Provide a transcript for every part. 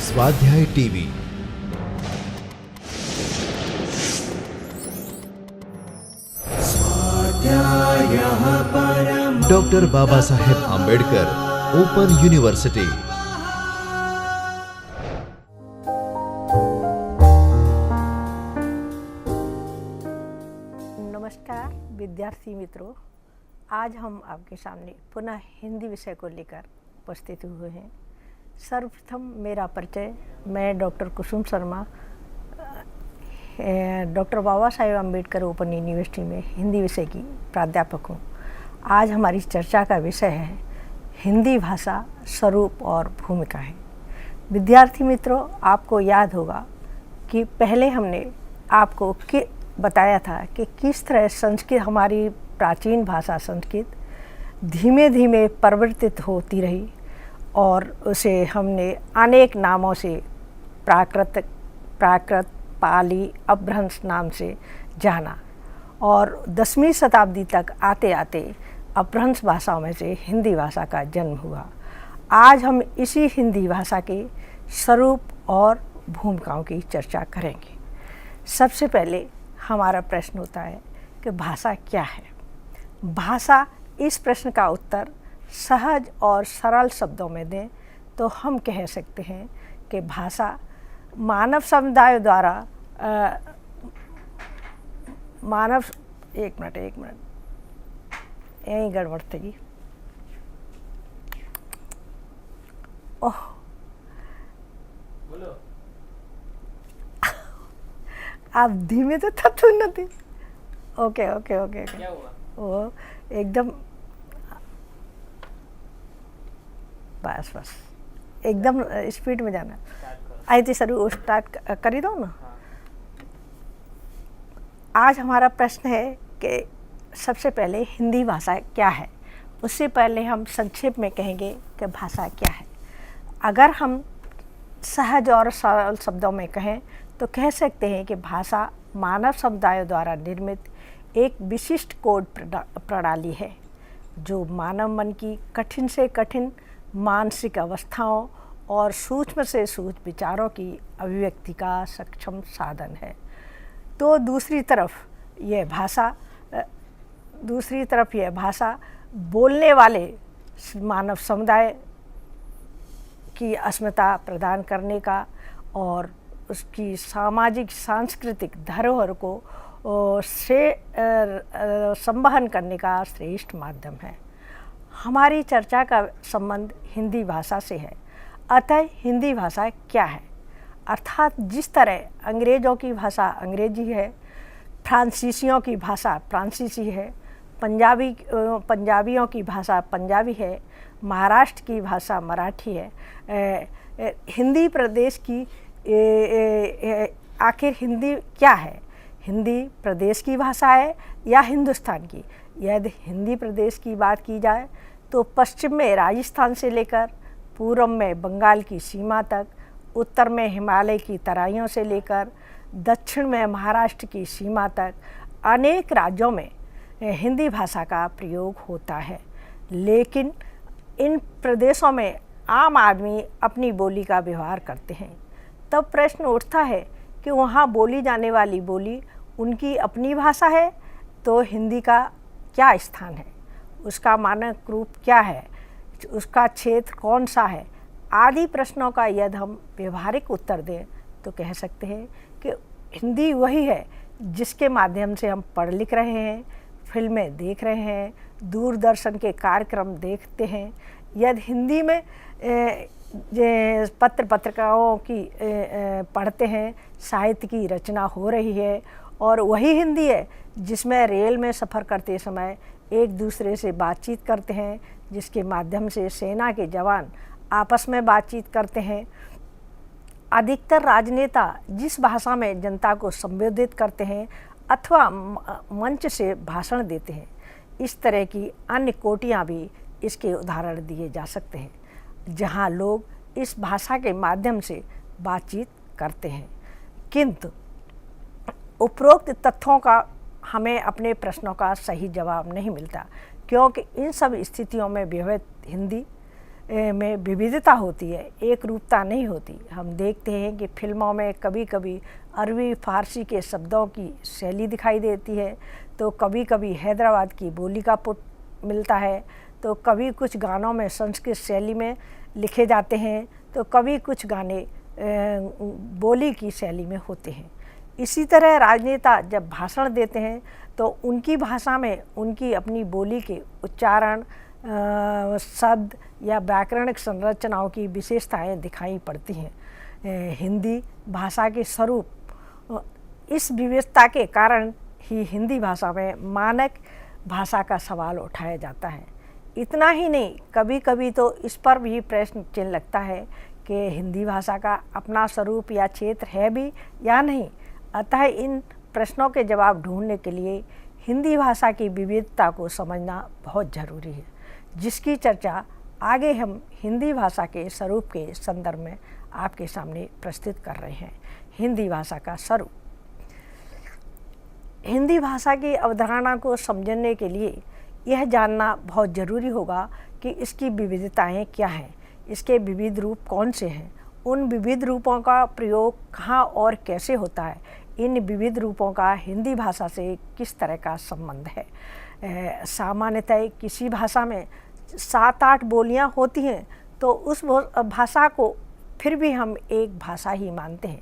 स्वाध्याय TV. Doctor Baba Saheb Ambedkar open university. नमस्कार विद्यार्थी मित्रों, आज हम आपके सामने पुनः हिंदी विषय को लेकर उपस्थित हुए हैं। सर्वप्रथम मेरा परिचय, मैं डॉक्टर कुसुम Sharma, doctor Baba Saheb Ambedkar open university में हिंदी विषय की प्राध्यापक हूँ। आज हमारी चर्चा का विषय है हिंदी भाषा, स्वरूप और भूमिकाएं। विद्यार्थी मित्रों, आपको याद होगा कि पहले हमने आपको बताया था कि किस तरह संस्कृत, हमारी प्राचीन भाषा संस्कृत धीमे धीमे परिवर्तित होती रही और उसे हमने अनेक नामों से प्राकृत, पाली, अपभ्रंश नाम से जाना और 10वीं शताब्दी तक आते आते अपभ्रंश भाषाओं में से हिंदी भाषा का जन्म हुआ। आज हम इसी हिंदी भाषा के स्वरूप और भूमिकाओं की चर्चा करेंगे। सबसे पहले हमारा प्रश्न होता है कि भाषा क्या है। भाषा, इस प्रश्न का उत्तर सहज और सरल शब्दों में दें तो हम कह सकते हैं कि भाषा मानव समुदाय द्वारा एक मिनट यही गड़बड़ थी। ओह, बोलो। आप धीमे तो थथू न थे। ओके। क्या हुआ? वो एकदम बस एकदम स्पीड में जाना। आई थी सर, स्टार्ट कर दो ना। आज हमारा प्रश्न है कि सबसे पहले हिंदी भाषा क्या है। उससे पहले हम संक्षेप में कहेंगे कि भाषा क्या है। अगर हम सहज और सरल शब्दों में कहें तो कह सकते हैं कि भाषा मानव समुदाय द्वारा निर्मित एक विशिष्ट कोड प्रणाली है जो मानव मन की कठिन से कठिन मानसिक अवस्थाओं और सूक्ष्म से सूक्ष्म विचारों की अभिव्यक्ति का सक्षम साधन है। तो दूसरी तरफ यह भाषा बोलने वाले मानव समुदाय की अस्मिता प्रदान करने का और उसकी सामाजिक सांस्कृतिक धरोहर को संवहन करने का श्रेष्ठ माध्यम है। हमारी चर्चा का संबंध हिंदी भाषा से है। अतः हिंदी भाषा क्या है? अर्थात जिस तरह अंग्रेज़ों की भाषा अंग्रेजी है, फ्रांसीसियों की भाषा फ्रांसीसी है, पंजाबियों की भाषा पंजाबी है, महाराष्ट्र की भाषा मराठी है, हिंदी प्रदेश की आखिर हिंदी क्या है? हिंदी प्रदेश की भाषा है या हिंदुस्तान की? यदि हिंदी प्रदेश की बात की जाए तो पश्चिम में राजस्थान से लेकर पूर्व में बंगाल की सीमा तक, उत्तर में हिमालय की तराइयों से लेकर दक्षिण में महाराष्ट्र की सीमा तक अनेक राज्यों में हिंदी भाषा का प्रयोग होता है। लेकिन इन प्रदेशों में आम आदमी अपनी बोली का व्यवहार करते हैं। तब प्रश्न उठता है कि वहाँ बोली जाने वाली बोली उनकी अपनी भाषा है तो हिंदी का क्या स्थान है? उसका मानक रूप क्या है? उसका क्षेत्र कौन सा है? आदि प्रश्नों का यदि हम व्यवहारिक उत्तर दें तो कह सकते हैं कि हिंदी वही है जिसके माध्यम से हम पढ़ लिख रहे हैं, फिल्में देख रहे हैं, दूरदर्शन के कार्यक्रम देखते हैं। यदि हिंदी में पत्रिकाओं की पढ़ते हैं, साहित्य की रचना हो रही है, और वही हिंदी है जिसमें रेल में सफ़र करते समय एक दूसरे से बातचीत करते हैं, जिसके माध्यम से सेना के जवान आपस में बातचीत करते हैं। अधिकतर राजनेता जिस भाषा में जनता को संबोधित करते हैं अथवा मंच से भाषण देते हैं, इस तरह की अन्य कोटियाँ भी इसके उदाहरण दिए जा सकते हैं जहाँ लोग इस भाषा के माध्यम से बातचीत करते हैं। किंतु उपरोक्त तथ्यों का हमें अपने प्रश्नों का सही जवाब नहीं मिलता, क्योंकि इन सब स्थितियों में व्यवहित हिंदी में विविधता होती है, एक रूपता नहीं होती। हम देखते हैं कि फिल्मों में कभी कभी अरबी फारसी के शब्दों की शैली दिखाई देती है, तो कभी कभी हैदराबाद की बोली का पुट मिलता है, तो कभी कुछ गानों में संस्कृत शैली में लिखे जाते हैं, तो कभी कुछ गाने बोली की शैली में होते हैं। इसी तरह राजनेता जब भाषण देते हैं तो उनकी भाषा में उनकी अपनी बोली के उच्चारण, शब्द या व्याकरणिक संरचनाओं की विशेषताएं दिखाई पड़ती हैं। हिंदी भाषा के स्वरूप, इस विविधता के कारण ही हिंदी भाषा में मानक भाषा का सवाल उठाया जाता है। इतना ही नहीं, कभी कभी तो इस पर भी प्रश्न चिन्ह लगता है कि हिंदी भाषा का अपना स्वरूप या क्षेत्र है भी या नहीं। अतः इन प्रश्नों के जवाब ढूंढने के लिए हिंदी भाषा की विविधता को समझना बहुत ज़रूरी है, जिसकी चर्चा आगे हम हिंदी भाषा के स्वरूप के संदर्भ में आपके सामने प्रस्तुत कर रहे हैं। हिंदी भाषा का स्वरूप। हिंदी भाषा की अवधारणा को समझने के लिए यह जानना बहुत ज़रूरी होगा कि इसकी विविधताएं क्या हैं, इसके विविध रूप कौन से हैं, उन विविध रूपों का प्रयोग कहाँ और कैसे होता है, इन विविध रूपों का हिंदी भाषा से किस तरह का संबंध है। सामान्यतः किसी भाषा में 7-8 बोलियां होती हैं, तो उस भाषा को फिर भी हम एक भाषा ही मानते हैं।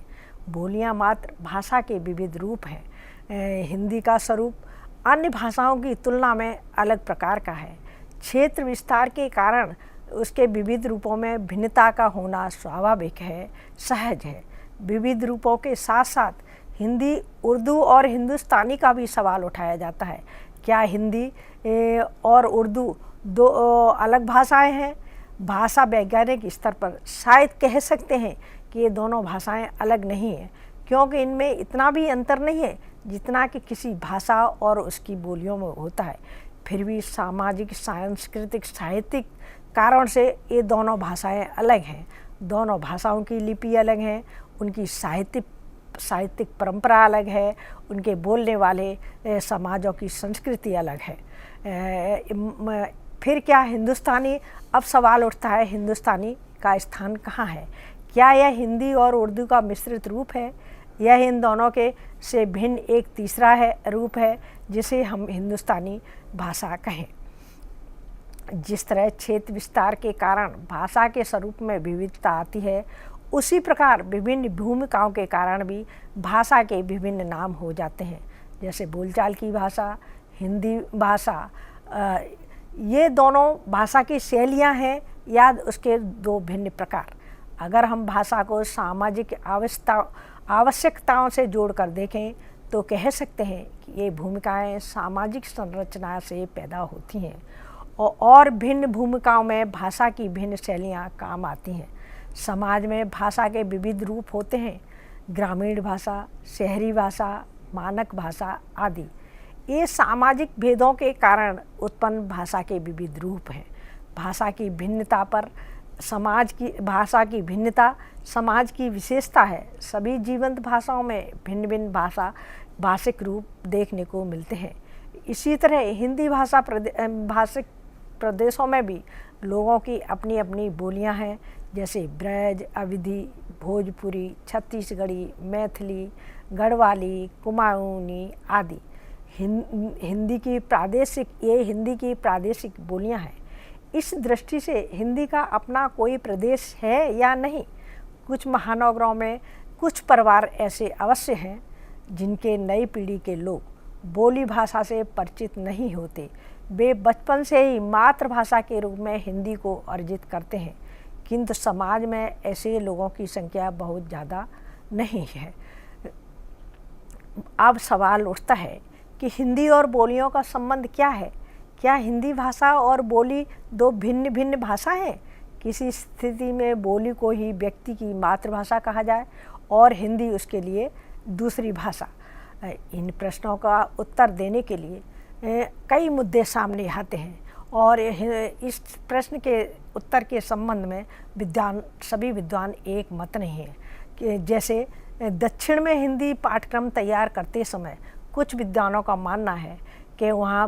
बोलियां मात्र भाषा के विविध रूप हैं। हिंदी का स्वरूप अन्य भाषाओं की तुलना में अलग प्रकार का है। क्षेत्र विस्तार के कारण उसके विविध रूपों में भिन्नता का होना स्वाभाविक है, सहज है। विविध रूपों के साथ साथ हिंदी, उर्दू और हिंदुस्तानी का भी सवाल उठाया जाता है। क्या हिंदी और उर्दू दो अलग भाषाएं हैं? भाषा वैज्ञानिक स्तर पर शायद कह सकते हैं कि ये दोनों भाषाएं अलग नहीं हैं, क्योंकि इनमें इतना भी अंतर नहीं है जितना कि किसी भाषा और उसकी बोलियों में होता है। फिर भी सामाजिक, सांस्कृतिक, साहित्यिक कारण से ये दोनों भाषाएं अलग हैं। दोनों भाषाओं की लिपि अलग है, उनकी साहित्यिक परंपरा अलग है, उनके बोलने वाले समाजों की संस्कृति अलग है। फिर क्या हिंदुस्तानी? अब सवाल उठता है, हिंदुस्तानी का स्थान कहाँ है? क्या यह हिंदी और उर्दू का मिश्रित रूप है? यह इन दोनों के से भिन्न एक तीसरा रूप है जिसे हम हिंदुस्तानी भाषा कहें। जिस तरह क्षेत्र विस्तार के कारण भाषा के स्वरूप में विविधता आती है, उसी प्रकार विभिन्न भूमिकाओं के कारण भी भाषा के विभिन्न नाम हो जाते हैं। जैसे बोलचाल की भाषा, हिंदी भाषा, ये दोनों भाषा की शैलियाँ हैं या उसके दो भिन्न प्रकार। अगर हम भाषा को सामाजिक आवश्यकताओं से जोड़कर देखें तो कह सकते हैं कि ये भूमिकाएं सामाजिक संरचना से पैदा होती हैं और भिन्न भूमिकाओं में भाषा की भिन्न शैलियाँ काम आती हैं। समाज में भाषा के विविध रूप होते हैं, ग्रामीण भाषा, शहरी भाषा, मानक भाषा आदि। ये सामाजिक भेदों के कारण उत्पन्न भाषा के विविध रूप हैं। भाषा की भिन्नता पर भाषा की भिन्नता समाज की विशेषता है। सभी जीवंत भाषाओं में भिन्न भिन्न भाषिक रूप देखने को मिलते हैं। इसी तरह हिंदी भाषिक प्रदेशों में भी लोगों की अपनी अपनी बोलियां हैं, जैसे ब्रज, अवधी, भोजपुरी, छत्तीसगढ़ी, मैथिली, गढ़वाली, कुमाऊनी आदि। हिंदी की प्रादेशिक बोलियां हैं। इस दृष्टि से हिंदी का अपना कोई प्रदेश है या नहीं? कुछ महानगरों में कुछ परिवार ऐसे अवश्य हैं जिनके नई पीढ़ी के लोग बोली भाषा से परिचित नहीं होते। वे बचपन से ही मातृभाषा के रूप में हिंदी को अर्जित करते हैं, किंतु समाज में ऐसे लोगों की संख्या बहुत ज़्यादा नहीं है। अब सवाल उठता है कि हिंदी और बोलियों का संबंध क्या है? क्या हिंदी भाषा और बोली दो भिन्न भिन्न भाषा हैं? किसी स्थिति में बोली को ही व्यक्ति की मातृभाषा कहा जाए और हिंदी उसके लिए दूसरी भाषा। इन प्रश्नों का उत्तर देने के लिए कई मुद्दे सामने आते हैं और इस प्रश्न के उत्तर के संबंध में सभी विद्वान एक मत नहीं है। कि जैसे दक्षिण में हिंदी पाठ्यक्रम तैयार करते समय कुछ विद्वानों का मानना है कि वहाँ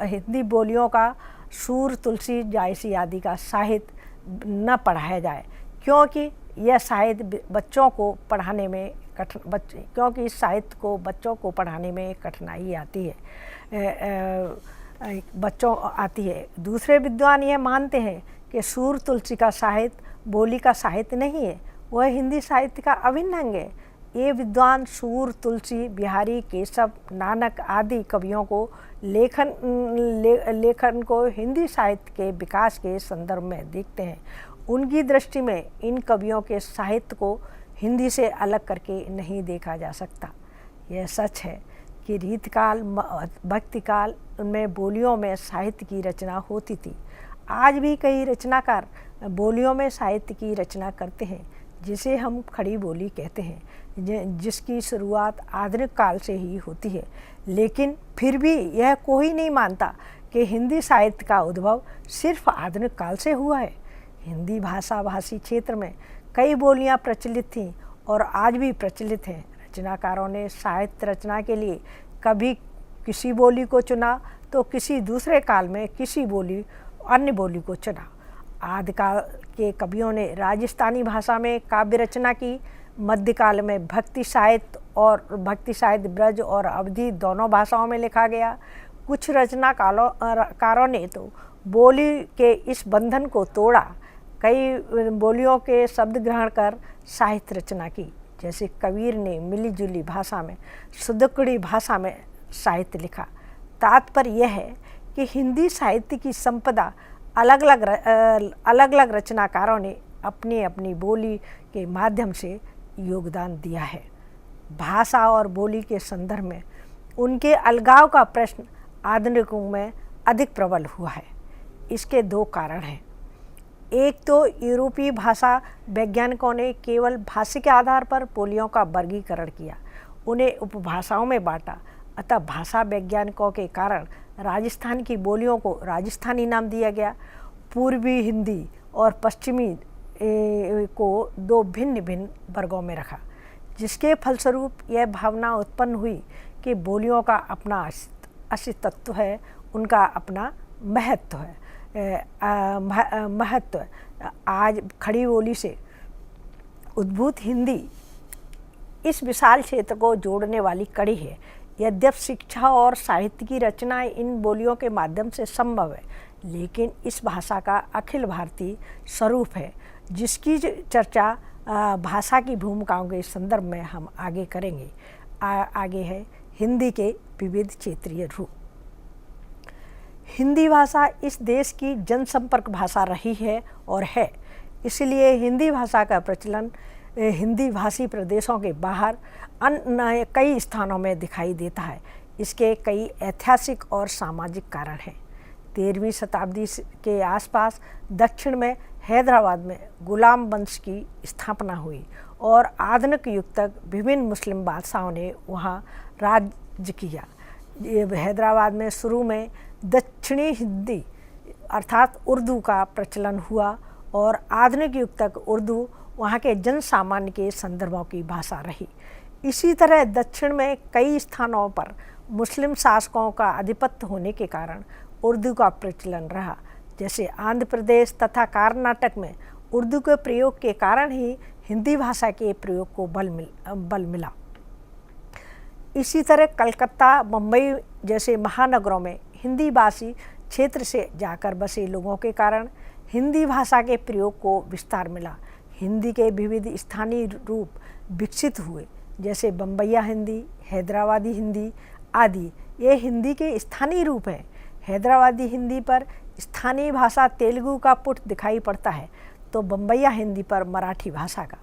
हिंदी बोलियों का सूर, तुलसी, जायसी आदि का साहित्य न पढ़ाया जाए, क्योंकि यह साहित्य बच्चों को पढ़ाने में क्योंकि इस साहित्य को बच्चों को पढ़ाने में कठिनाई आती है, दूसरे विद्वान यह मानते हैं कि सूर तुलसी का साहित्य बोली का साहित्य नहीं है, वह हिंदी साहित्य का अभिन्न अंग है। ये विद्वान सूर, तुलसी, बिहारी, केशव, नानक आदि कवियों को लेखन को हिंदी साहित्य के विकास के संदर्भ में देखते हैं। उनकी दृष्टि में इन कवियों के साहित्य को हिंदी से अलग करके नहीं देखा जा सकता। यह सच है कि रीतकाल, भक्तिकाल में बोलियों में साहित्य की रचना होती थी। आज भी कई रचनाकार बोलियों में साहित्य की रचना करते हैं, जिसे हम खड़ी बोली कहते हैं, जिसकी शुरुआत आधुनिक काल से ही होती है। लेकिन फिर भी यह कोई नहीं मानता कि हिंदी साहित्य का उद्भव सिर्फ आधुनिक काल से हुआ है। हिंदी भाषी क्षेत्र में कई बोलियां प्रचलित थीं और आज भी प्रचलित हैं। रचनाकारों ने साहित्य रचना के लिए कभी किसी बोली को चुना तो किसी दूसरे काल में किसी अन्य बोली को चुना। आदिकाल के कवियों ने राजस्थानी भाषा में काव्य रचना की, मध्यकाल में भक्ति साहित्य ब्रज और अवधी दोनों भाषाओं में लिखा गया। कुछ रचनाकारों ने तो बोली के इस बंधन को तोड़ा, कई बोलियों के शब्द ग्रहण कर साहित्य रचना की। जैसे कबीर ने मिली जुली भाषा में, सुदुकड़ी भाषा में साहित्य लिखा। तात्पर्य यह है कि हिंदी साहित्य की संपदा अलग अलग रचनाकारों ने अपनी अपनी बोली के माध्यम से योगदान दिया है। भाषा और बोली के संदर्भ में उनके अलगाव का प्रश्न आधुनिक युग में अधिक प्रबल हुआ है। इसके दो कारण हैं। एक तो यूरोपीय भाषा वैज्ञानिकों ने केवल भाषा के आधार पर बोलियों का वर्गीकरण किया, उन्हें उपभाषाओं में बांटा। अतः भाषा वैज्ञानिकों के कारण राजस्थान की बोलियों को राजस्थानी नाम दिया गया। पूर्वी हिंदी और पश्चिमी को दो भिन्न भिन्न वर्गों में रखा, जिसके फलस्वरूप यह भावना उत्पन्न हुई कि बोलियों का अपना अस्तित्व है, उनका अपना महत्व है। आज खड़ी बोली से उद्भूत हिंदी इस विशाल क्षेत्र को जोड़ने वाली कड़ी है। यद्यपि शिक्षा और साहित्य की रचना इन बोलियों के माध्यम से संभव है, लेकिन इस भाषा का अखिल भारतीय स्वरूप है, जिसकी चर्चा भाषा की भूमिकाओं के संदर्भ में हम आगे करेंगे। आगे है हिंदी के विविध क्षेत्रीय रूप। हिंदी भाषा इस देश की जनसंपर्क भाषा रही है और है, इसलिए हिंदी भाषा का प्रचलन हिंदी भाषी प्रदेशों के बाहर अन्य कई स्थानों में दिखाई देता है। इसके कई ऐतिहासिक और सामाजिक कारण हैं। 13वीं शताब्दी के आसपास दक्षिण में हैदराबाद में गुलाम वंश की स्थापना हुई और आधुनिक युग तक विभिन्न मुस्लिम बादशाहों ने वहाँ राज्य किया। हैदराबाद में शुरू में दक्षिणी हिंदी अर्थात उर्दू का प्रचलन हुआ और आधुनिक युग तक उर्दू वहाँ के जन सामान्य के संदर्भों की भाषा रही। इसी तरह दक्षिण में कई स्थानों पर मुस्लिम शासकों का आधिपत्य होने के कारण उर्दू का प्रचलन रहा। जैसे आंध्र प्रदेश तथा कर्नाटक में उर्दू के प्रयोग के कारण ही हिंदी भाषा के प्रयोग को बल मिला। इसी तरह कलकत्ता, मुंबई जैसे महानगरों में हिंदी भाषी क्षेत्र से जाकर बसे लोगों के कारण हिंदी भाषा के प्रयोग को विस्तार मिला। हिंदी के विविध स्थानीय रूप विकसित हुए, जैसे बम्बैया हिंदी, हैदराबादी हिंदी आदि। ये हिंदी के स्थानीय रूप हैं। हैदराबादी हिंदी पर स्थानीय भाषा तेलुगु का पुट दिखाई पड़ता है, तो बम्बैया हिंदी पर मराठी भाषा का।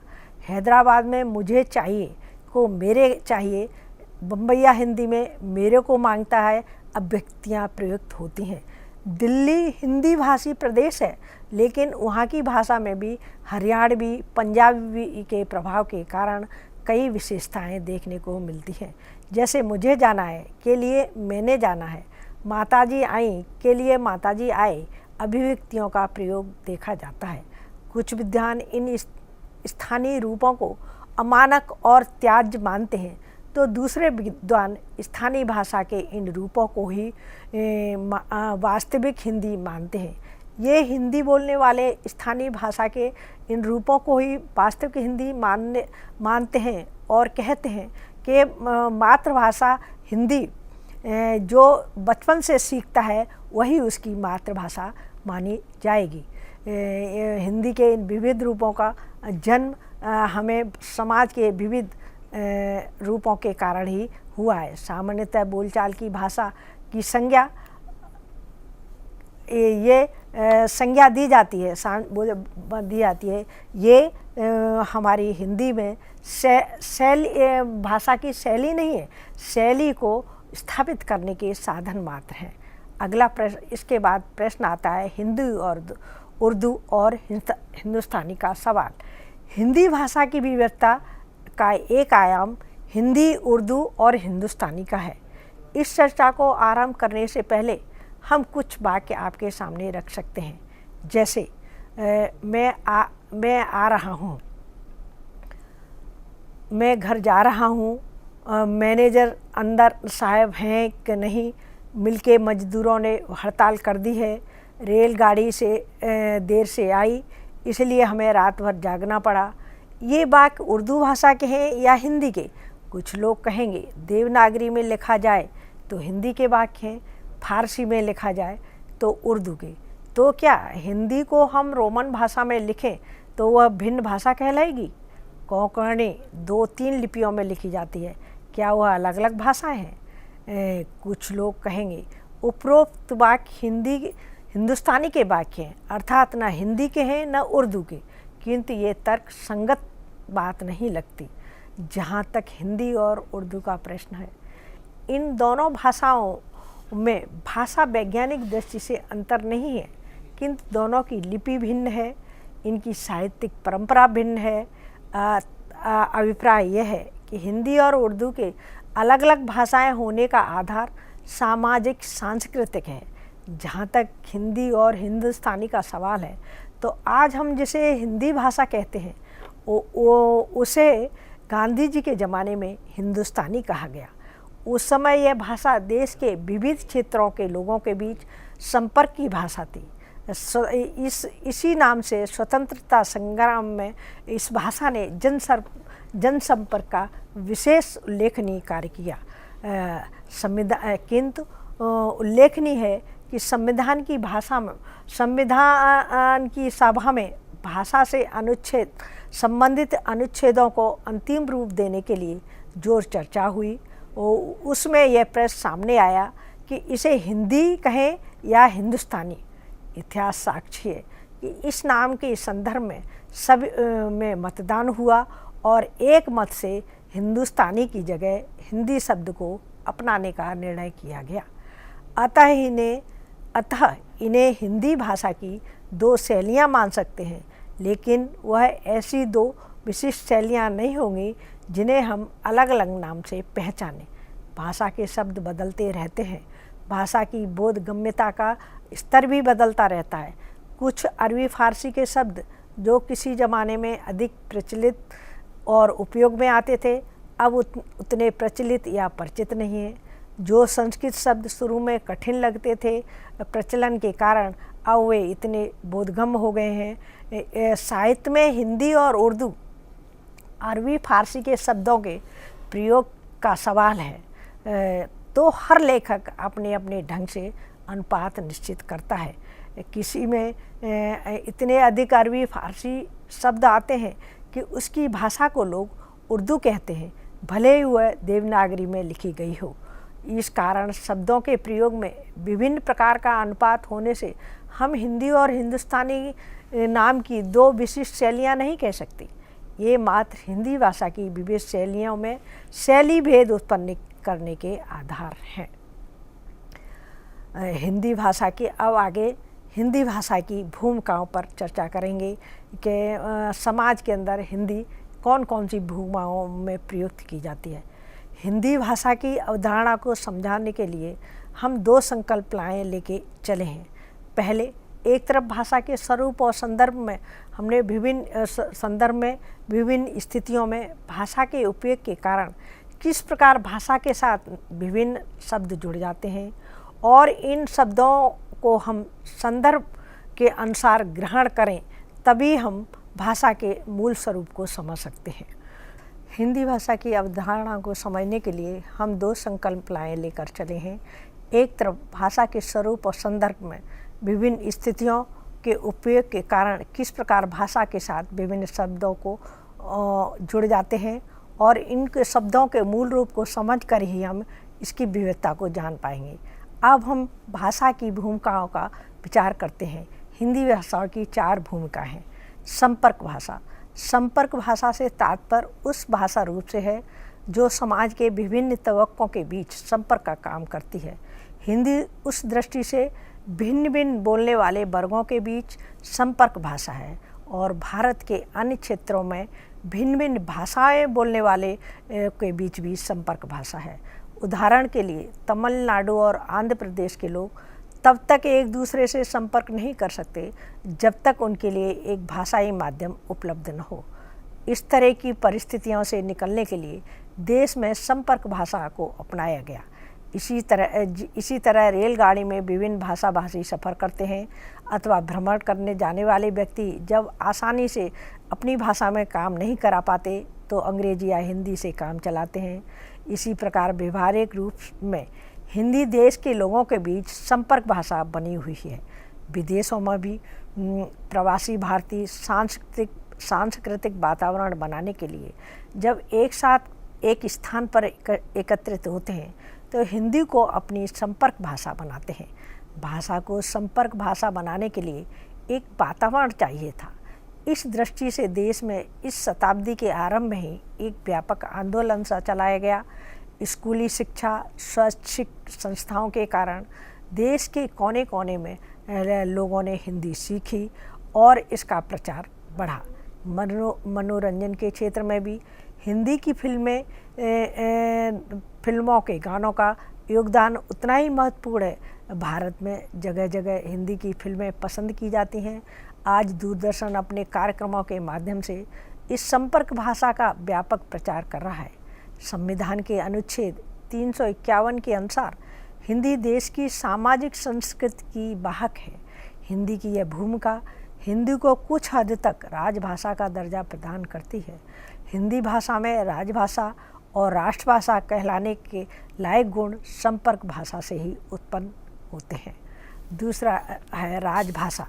हैदराबाद में मुझे चाहिए को मेरे चाहिए, बम्बैया हिंदी में मेरे को मांगता है अभिव्यक्तियाँ प्रयुक्त होती हैं। दिल्ली हिंदी भाषी प्रदेश है, लेकिन वहाँ की भाषा में भी हरियाणवी, पंजाबी के प्रभाव के कारण कई विशेषताएं देखने को मिलती हैं। जैसे मुझे जाना है के लिए मैंने जाना है, माताजी आई के लिए माताजी आए अभिव्यक्तियों का प्रयोग देखा जाता है। कुछ विद्वान इन स्थानीय रूपों को अमानक और त्याज्य मानते हैं, तो दूसरे विद्वान स्थानीय भाषा के इन रूपों को ही वास्तविक हिंदी मानते हैं। ये हिंदी बोलने वाले स्थानीय भाषा के इन रूपों को ही वास्तविक हिंदी मानते हैं और कहते हैं कि मातृभाषा हिंदी जो बचपन से सीखता है वही उसकी मातृभाषा मानी जाएगी। हिंदी के इन विविध रूपों का जन्म हमें समाज के विविध रूपों के कारण ही हुआ है। सामान्यतः बोलचाल की भाषा की संज्ञा ये संज्ञा दी जाती है ये हमारी हिंदी में शैली भाषा की शैली नहीं है, शैली को स्थापित करने के साधन मात्र हैं। अगला प्रश्न, इसके बाद प्रश्न आता है हिंदी और उर्दू और हिंदुस्तानी का सवाल। हिंदी भाषा की विविधता का एक आयाम हिंदी, उर्दू और हिंदुस्तानी का है। इस चर्चा को आरंभ करने से पहले हम कुछ वाक्य आपके सामने रख सकते हैं, जैसे मैं आ रहा हूँ, मैं घर जा रहा हूँ, मैनेजर अंदर साहब हैं कि नहीं, मिलके मजदूरों ने हड़ताल कर दी है, रेलगाड़ी से देर से आई इसलिए हमें रात भर जागना पड़ा। ये वाक्य उर्दू भाषा के हैं या हिंदी के? कुछ लोग कहेंगे देवनागरी में लिखा जाए तो हिंदी के वाक्य हैं, फारसी में लिखा जाए तो उर्दू के। तो क्या हिंदी को हम रोमन भाषा में लिखें तो वह भिन्न भाषा कहलाएगी? कोंकणी 2-3 लिपियों में लिखी जाती है, क्या वह अलग अलग भाषाएं हैं? कुछ लोग कहेंगे उपरोक्त वाक्य हिंदुस्तानी के वाक्य हैं, अर्थात न हिंदी के हैं न उर्दू के, किंतु ये तर्क संगत बात नहीं लगती। जहाँ तक हिंदी और उर्दू का प्रश्न है, इन दोनों भाषाओं में भाषा वैज्ञानिक दृष्टि से अंतर नहीं है, किंतु दोनों की लिपि भिन्न है, इनकी साहित्यिक परंपरा भिन्न है। अभिप्राय यह है कि हिंदी और उर्दू के अलग अलग भाषाएं होने का आधार सामाजिक सांस्कृतिक है। जहाँ तक हिंदी और हिंदुस्तानी का सवाल है, तो आज हम जिसे हिंदी भाषा कहते हैं उसे गांधी जी के ज़माने में हिंदुस्तानी कहा गया। उस समय यह भाषा देश के विविध क्षेत्रों के लोगों के बीच संपर्क की भाषा थी। इसी नाम से स्वतंत्रता संग्राम में इस भाषा ने जनसंपर्क का विशेष उल्लेखनीय कार्य किया। किंतु उल्लेखनीय है कि संविधान की सभा में भाषा से संबंधित अनुच्छेदों को अंतिम रूप देने के लिए जोर चर्चा हुई। उसमें यह प्रश्न सामने आया कि इसे हिंदी कहें या हिंदुस्तानी। इतिहास साक्षी है कि इस नाम के संदर्भ में सब में मतदान हुआ और एक मत से हिंदुस्तानी की जगह हिंदी शब्द को अपनाने का निर्णय किया गया। अतः इन्हें हिंदी भाषा की 2 शैलियाँ मान सकते हैं, लेकिन वह ऐसी 2 विशिष्ट शैलियाँ नहीं होंगी जिन्हें हम अलग अलग नाम से पहचानें। भाषा के शब्द बदलते रहते हैं, भाषा की बोधगम्यता का स्तर भी बदलता रहता है। कुछ अरबी फारसी के शब्द जो किसी ज़माने में अधिक प्रचलित और उपयोग में आते थे, अब उतने प्रचलित या परिचित नहीं हैं। जो संस्कृत शब्द शुरू में कठिन लगते थे, प्रचलन के कारण अब वे इतने बोधगम्य हो गए हैं। साहित्य में हिंदी और उर्दू अरबी फारसी के शब्दों के प्रयोग का सवाल है, तो हर लेखक अपने अपने ढंग से अनुपात निश्चित करता है। किसी में इतने अधिक अरबी फारसी शब्द आते हैं कि उसकी भाषा को लोग उर्दू कहते हैं, भले ही वह देवनागरी में लिखी गई हो। इस कारण शब्दों के प्रयोग में विभिन्न प्रकार का अनुपात होने से हम हिंदी और हिंदुस्तानी नाम की 2 विशिष्ट शैलियाँ नहीं कह सकते। ये मात्र हिंदी भाषा की विविध शैलियों में शैली भेद उत्पन्न करने के आधार हैं। हिंदी भाषा की अब आगे हिंदी भाषा की भूमिकाओं पर चर्चा करेंगे कि समाज के अंदर हिंदी कौन कौन सी भूमिकाओं में प्रयुक्त की जाती है। हिंदी भाषा की अवधारणा को समझाने के लिए हम 2 संकल्पनाएं लेके चले हैं। पहले, एक तरफ भाषा के स्वरूप और संदर्भ में हमने विभिन्न स्थितियों में भाषा के उपयोग के कारण किस प्रकार भाषा के साथ विभिन्न शब्द जुड़ जाते हैं और इन शब्दों को हम संदर्भ के अनुसार ग्रहण करें, तभी हम भाषा के मूल स्वरूप को समझ सकते हैं। हिंदी भाषा की अवधारणा को समझने के लिए हम दो संकल्पनाएं लेकर चले हैं। एक तरफ भाषा के स्वरूप और संदर्भ में विभिन्न स्थितियों के उपयोग के कारण किस प्रकार भाषा के साथ विभिन्न शब्दों को जुड़ जाते हैं, और इनके शब्दों के मूल रूप को समझकर ही हम इसकी विविधता को जान पाएंगे। अब हम भाषा की भूमिकाओं का विचार करते हैं। हिंदी भाषा की 4 भूमिका हैं। संपर्क भाषा। संपर्क भाषा से तात्पर्य उस भाषा रूप से है जो समाज के विभिन्न तबकों के बीच संपर्क का काम करती है। हिंदी उस दृष्टि से भिन्न भिन्न बोलने वाले वर्गों के बीच संपर्क भाषा है, और भारत के अन्य क्षेत्रों में भिन्न भिन्न भाषाएं बोलने वाले के बीच भी संपर्क भाषा है। उदाहरण के लिए तमिलनाडु और आंध्र प्रदेश के लोग तब तक एक दूसरे से संपर्क नहीं कर सकते जब तक उनके लिए एक भाषाई माध्यम उपलब्ध न हो। इस तरह की परिस्थितियों से निकलने के लिए देश में संपर्क भाषा को अपनाया गया। इसी तरह रेलगाड़ी में विभिन्न भाषा भाषी सफ़र करते हैं अथवा भ्रमण करने जाने वाले व्यक्ति जब आसानी से अपनी भाषा में काम नहीं करा पाते तो अंग्रेजी या हिंदी से काम चलाते हैं। इसी प्रकार व्यवहारिक रूप में हिंदी देश के लोगों के बीच संपर्क भाषा बनी हुई है। विदेशों में भी प्रवासी भारतीय सांस्कृतिक वातावरण बनाने के लिए जब एक साथ एक स्थान पर एकत्रित होते हैं तो हिंदी को अपनी संपर्क भाषा बनाते हैं। भाषा को संपर्क भाषा बनाने के लिए एक वातावरण चाहिए था। इस दृष्टि से देश में इस शताब्दी के आरंभ में ही एक व्यापक आंदोलन सा चलाया गया। स्कूली शिक्षा, शैक्षिक संस्थाओं के कारण देश के कोने कोने में लोगों ने हिंदी सीखी और इसका प्रचार बढ़ा। मनोरंजन के क्षेत्र में भी हिंदी की फिल्मों के गानों का योगदान उतना ही महत्वपूर्ण है। भारत में जगह जगह हिंदी की फिल्में पसंद की जाती हैं। आज दूरदर्शन अपने कार्यक्रमों के माध्यम से इस संपर्क भाषा का व्यापक प्रचार कर रहा है। संविधान के अनुच्छेद 351 के अनुसार हिंदी देश की सामाजिक संस्कृति की वाहक है। हिंदी की यह भूमिका हिंदी को कुछ हद तक राजभाषा का दर्जा प्रदान करती है। हिंदी भाषा में राजभाषा और राष्ट्रभाषा कहलाने के लायक गुण संपर्क भाषा से ही उत्पन्न होते हैं। दूसरा है राजभाषा।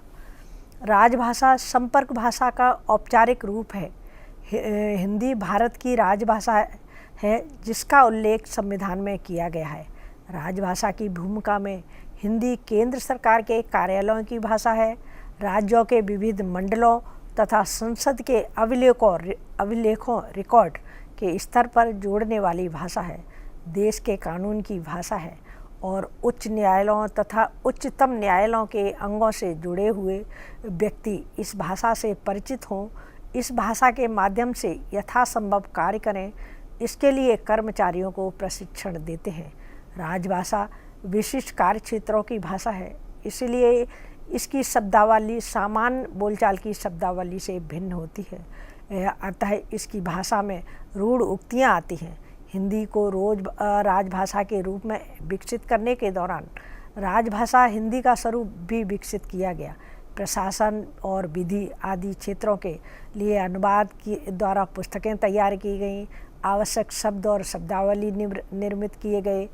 राजभाषा संपर्क भाषा का औपचारिक रूप है। हिंदी भारत की राजभाषा है जिसका उल्लेख संविधान में किया गया है। राजभाषा की भूमिका में हिंदी केंद्र सरकार के कार्यालयों की भाषा है। राज्यों के विविध मंडलों तथा संसद के अभिलेखों रिकॉर्ड के स्तर पर जोड़ने वाली भाषा है। देश के कानून की भाषा है और उच्च न्यायालयों तथा उच्चतम न्यायालयों के अंगों से जुड़े हुए व्यक्ति इस भाषा से परिचित हों, इस भाषा के माध्यम से यथासंभव कार्य करें, इसके लिए कर्मचारियों को प्रशिक्षण देते हैं। राजभाषा विशिष्ट कार्य क्षेत्रों की भाषा है, इसलिए इसकी शब्दावली सामान्य बोलचाल की शब्दावली से भिन्न होती है। अतः इसकी भाषा में रूढ़ उक्तियाँ आती हैं। हिंदी को राजभाषा के रूप में विकसित करने के दौरान राजभाषा हिंदी का स्वरूप भी विकसित किया गया। प्रशासन और विधि आदि क्षेत्रों के लिए अनुवाद की द्वारा पुस्तकें तैयार की गईं। आवश्यक शब्द और शब्दावली निर्मित किए गए।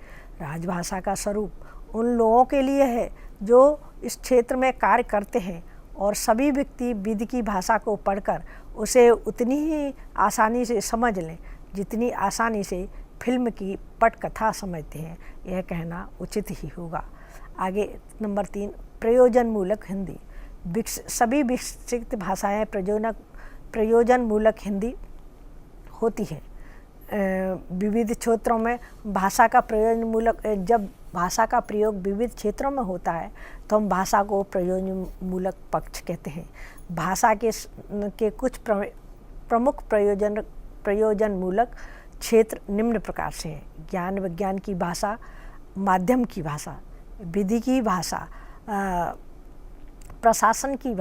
राजभाषा का स्वरूप उन लोगों के लिए है जो इस क्षेत्र में कार्य करते हैं, और सभी व्यक्ति विधि की भाषा को पढ़कर उसे उतनी ही आसानी से समझ लें जितनी आसानी से फिल्म की पटकथा समझते हैं। यह कहना उचित ही होगा। आगे नंबर 3, प्रयोजनमूलक हिंदी। सभी विकसित भाषाएं प्रयोजनमूलक हिंदी होती हैं। विविध क्षेत्रों में भाषा का प्रयोजनमूलक, जब भाषा का प्रयोग विविध क्षेत्रों में होता है तो हम भाषा को प्रयोजनमूलक पक्ष कहते हैं। भाषा के कुछ प्रमुख प्रयोजनमूलक क्षेत्र निम्न प्रकार से हैं: ज्ञान विज्ञान की भाषा, माध्यम की भाषा, विधि की भाषा, प्रशासन की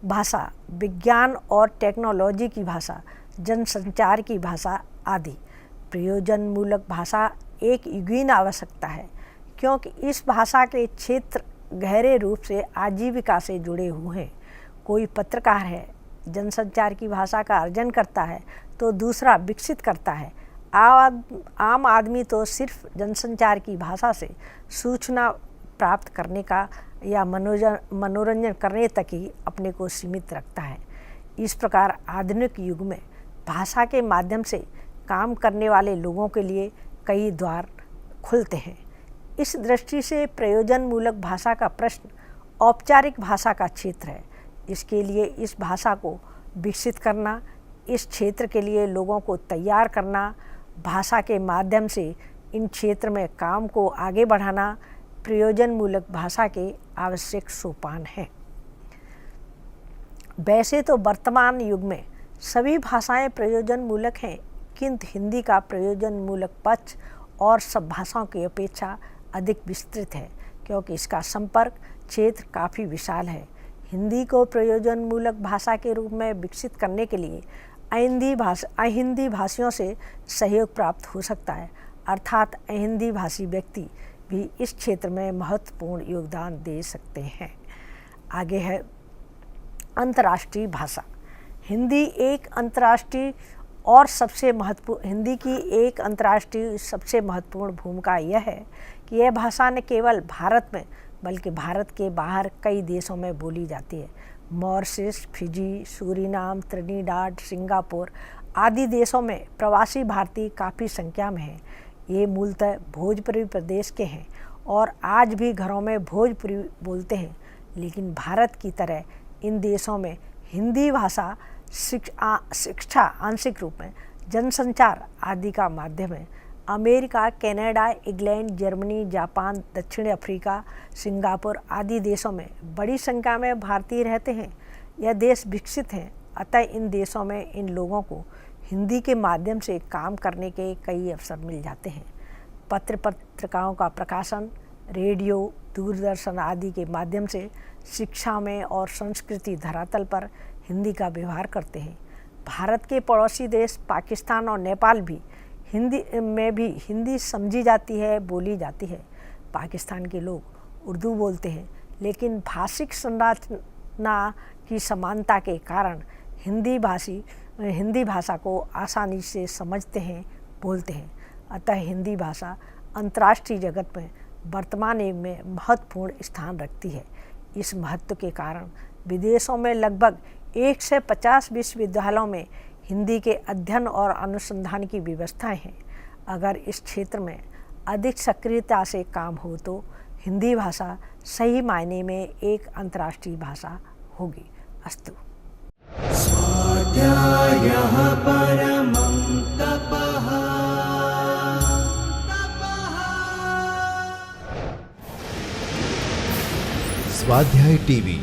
भाषा, विज्ञान और टेक्नोलॉजी की भाषा, जनसंचार की भाषा आदि। प्रयोजनमूलक भाषा एक युगीन आवश्यकता है, क्योंकि इस भाषा के क्षेत्र गहरे रूप से आजीविका से जुड़े हुए हैं। कोई पत्रकार है, जनसंचार की भाषा का अर्जन करता है तो दूसरा विकसित करता है। आम आदमी तो सिर्फ जनसंचार की भाषा से सूचना प्राप्त करने का या मनोरंजन करने तक ही अपने को सीमित रखता है। इस प्रकार आधुनिक युग में भाषा के माध्यम से काम करने वाले लोगों के लिए कई द्वार खुलते हैं। इस दृष्टि से प्रयोजनमूलक भाषा का प्रश्न औपचारिक भाषा का क्षेत्र है। इसके लिए इस भाषा को विकसित करना, इस क्षेत्र के लिए लोगों को तैयार करना, भाषा के माध्यम से इन क्षेत्र में काम को आगे बढ़ाना प्रयोजनमूलक भाषा के आवश्यक सोपान हैं। वैसे तो वर्तमान युग में सभी भाषाएं प्रयोजनमूलक हैं, किंतु हिंदी का प्रयोजनमूलक पक्ष और सब भाषाओं की अपेक्षा अधिक विस्तृत है, क्योंकि इसका संपर्क क्षेत्र काफ़ी विशाल है। हिंदी को प्रयोजनमूलक भाषा के रूप में विकसित करने के लिए अहिंदी भाषियों से सहयोग प्राप्त हो सकता है, अर्थात अहिंदी भाषी व्यक्ति भी इस क्षेत्र में महत्वपूर्ण योगदान दे सकते हैं। आगे है अंतर्राष्ट्रीय भाषा। हिंदी की एक अंतर्राष्ट्रीय सबसे महत्वपूर्ण भूमिका यह है कि यह भाषा न केवल भारत में बल्कि भारत के बाहर कई देशों में बोली जाती है। मॉरिशस, फिजी, सूरीनाम, त्रिनिडाद, सिंगापुर आदि देशों में प्रवासी भारतीय काफ़ी संख्या में हैं। ये मूलतः भोजपुरी प्रदेश के हैं और आज भी घरों में भोजपुरी बोलते हैं, लेकिन भारत की तरह इन देशों में हिंदी भाषा शिक्षा आंशिक रूप में जनसंचार आदि का माध्यम है। America, Canada, England, Germany, Japan, दक्षिण अफ्रीका, सिंगापुर आदि देशों में बड़ी संख्या में भारतीय रहते हैं। यह देश विकसित हैं, अतः इन देशों में इन लोगों को हिंदी के माध्यम से काम करने के कई अवसर मिल जाते हैं। पत्रिकाओं का प्रकाशन, रेडियो, दूरदर्शन आदि के माध्यम से शिक्षा में और संस्कृति धरातल पर हिंदी का व्यवहार करते हैं। भारत के पड़ोसी देश पाकिस्तान और नेपाल भी हिंदी समझी जाती है, बोली जाती है। पाकिस्तान के लोग उर्दू बोलते हैं, लेकिन भाषिक संरचना की समानता के कारण हिंदी भाषा को आसानी से समझते हैं, बोलते हैं। अतः हिंदी भाषा अंतर्राष्ट्रीय जगत में वर्तमान युग में महत्वपूर्ण स्थान रखती है। इस महत्व के कारण विदेशों में लगभग 1 से 50 विश्वविद्यालयों में हिंदी के अध्ययन और अनुसंधान की व्यवस्थाएं हैं। अगर इस क्षेत्र में अधिक सक्रियता से काम हो तो हिंदी भाषा सही मायने में एक अंतर्राष्ट्रीय भाषा होगी। अस्तु। स्वाध्यायः परमं तपः। स्वाध्याय टीवी